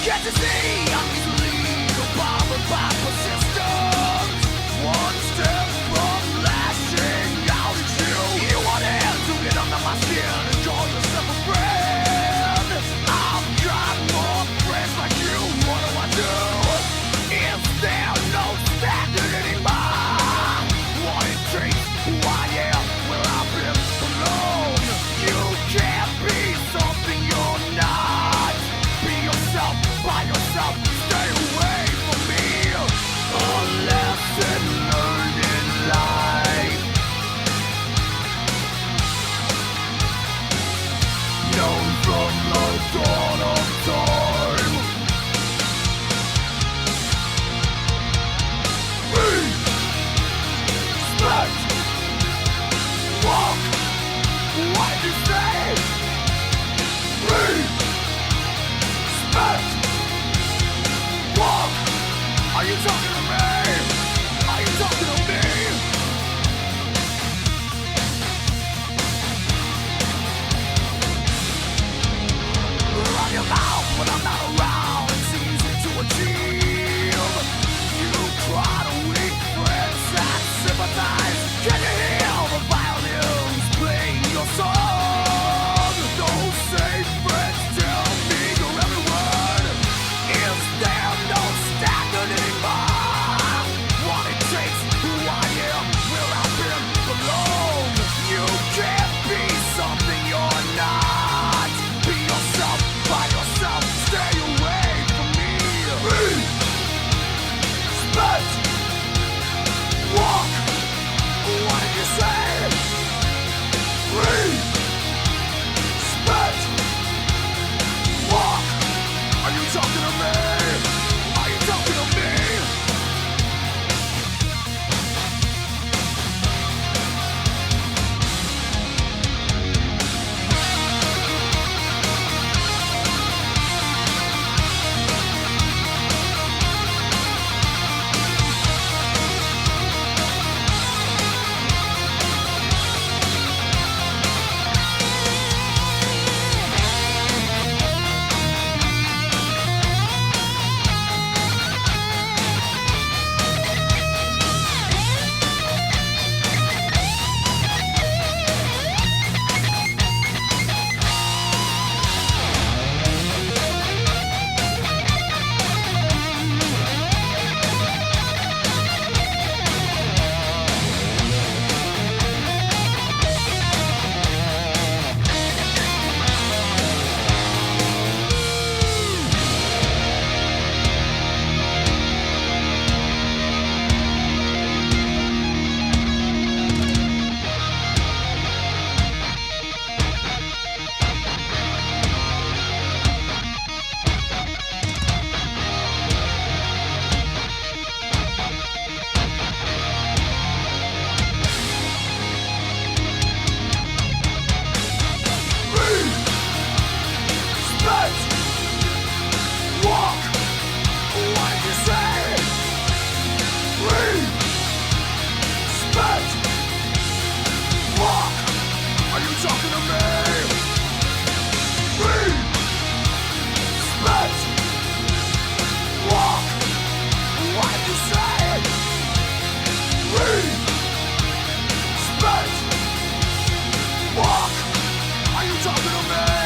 Can't you see I'm easily bothered by persistence? One step from lashing out at you. You want to get under my skin and call yourself a friend. I've got more friends like you. What do I do? Is there no standard anymore? What it takes, who I am, where I've been alone. You can't be something you're not. Be yourself, by yourself, stay away from me. A lesson learned in life, known from the dawn of time. Respect, walk, what did you say? Respect, walk. Are you talking to me? Are you talking to me? Run your mouth when I'm not around. It's easy to achieve. You try to weak friends that sympathize. Can you hear the violins playing your song? Those same friends tell me you're everyone. Is there no standard anymore? What it takes, who I am, where I've been belong. You can't be something you're not. Be yourself, by yourself, stay away from me. Respect, walk, what did you say? Respect, walk. Are you talking to me? Are you talking to me? Respect, walk, what did you say? Respect, walk. Are you talking to me? Respect, walk, what did you say? Respect, walk. Are you talking to me?